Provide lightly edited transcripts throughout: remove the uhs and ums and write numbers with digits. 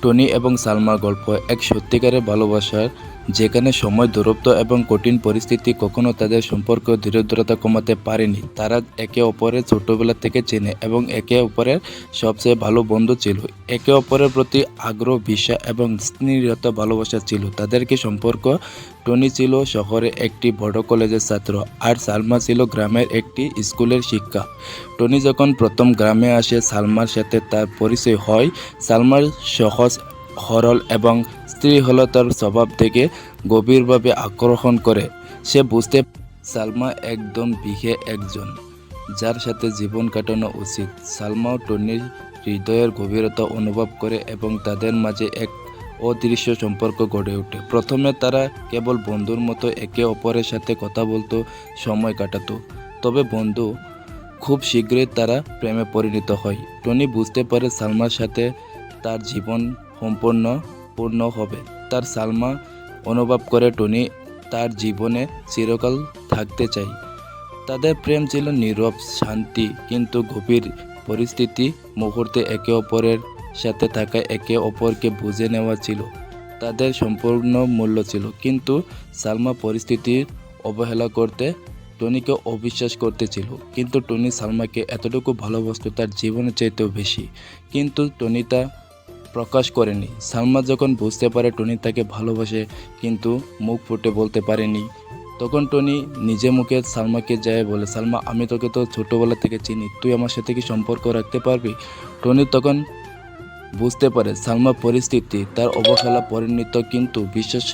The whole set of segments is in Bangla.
টনি এবং সালমার গল্প এক সত্যিকারের ভালোবাসার, যেখানে সময়, দূরত্ব এবং কঠিন পরিস্থিতি কখনো তাদের সম্পর্ক দৃঢ়তা কমাতে পারেনি। তারা একে অপরের ছোটবেলা থেকে চেনে এবং একে অপরের সবচেয়ে ভালো বন্ধু ছিল। একে অপরের প্রতি আগ্রহ, বিশ্বাস এবং স্নেহতা ভালোবাসা ছিল তাদেরকে সম্পর্ক। টনি ছিল শহরে একটি বড় কলেজের ছাত্র, আর সালমা ছিল গ্রামের একটি স্কুলের শিক্ষা। টনি যখন প্রথম গ্রামে আসে, সালমার সাথে তার পরিচয় হয়। সালমার সহজ, সরল এবং স্ত্রীহলতার স্বভাব থেকে গভীরভাবে আকর্ষণ করে। সে বুঝতে সালমা একদম বিহে একজন যার সাথে জীবন কাটানো উচিত। সালমাও টনির হৃদয়ের গভীরতা অনুভব করে এবং তাদের মাঝে এক অদৃশ্য সম্পর্ক গড়ে ওঠে। প্রথমে তারা কেবল বন্ধুর মতো একে অপরের সাথে কথা বলতো, সময় কাটাতো। তবে বন্ধু খুব শীঘ্রই তারা প্রেমে পরিণত হয়। টনি বুঝতে পারে সালমার সাথে তার জীবন পূর্ণ হবে। তার সালমা অনুভব করে টনি তার জীবনে চিরকাল থাকতে চায়। তাদের প্রেম ছিল নীরব, শান্তি কিন্তু গভীর। পরিস্থিতি মুহূর্তে একে অপরের সাথে থাকা, একে অপরকে বুঝে নেওয়া ছিল তাদের সম্পূর্ণ মূল্য ছিল। কিন্তু সালমা পরিস্থিতির অবহেলা করতে টনিকে অবিশ্বাস করতেছিল। কিন্তু টনি সালমাকে এতটুকু ভালোবাসতো তার জীবনের চাইতেও বেশি। কিন্তু টনি তা প্রকাশ করেনি। সালমা যখন বুঝতে পারে টনি তাকে ভালোবাসে কিন্তু মুখ ফুটে বলতে পারেনি, তখন টনি নিজে মুখে সালমাকে যায় বলে, সালমা, আমি তোকে তো ছোটোবেলা থেকে চিনি, তুই আমার সাথে কি সম্পর্ক রাখতে পারবি? টনি তখন বুঝতে পারে সালমার পরিস্থিতি তার অবহেলা পরিণত, কিন্তু বিশ্বাস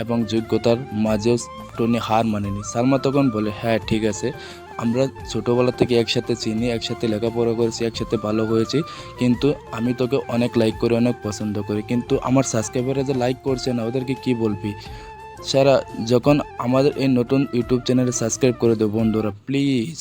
এবং যোগ্যতার মাঝেও টনি হার মানেনি। সালমা তখন বলে, হ্যাঁ ঠিক আছে, আমরা ছোটোবেলা থেকে একসাথে চিনি, একসাথে লেখাপড়া করেছি, একসাথে ভালো হয়েছি, কিন্তু আমি তোকে অনেক লাইক করি, অনেক পছন্দ করি, কিন্তু আমার সাবস্ক্রাইবাররা যে লাইক করছে না, ওদেরকে কি বলবি? সারা যখন আমাদের এই নতুন ইউটিউব চ্যানেলে সাবস্ক্রাইব করে দেবো বন্ধুরা, প্লিজ।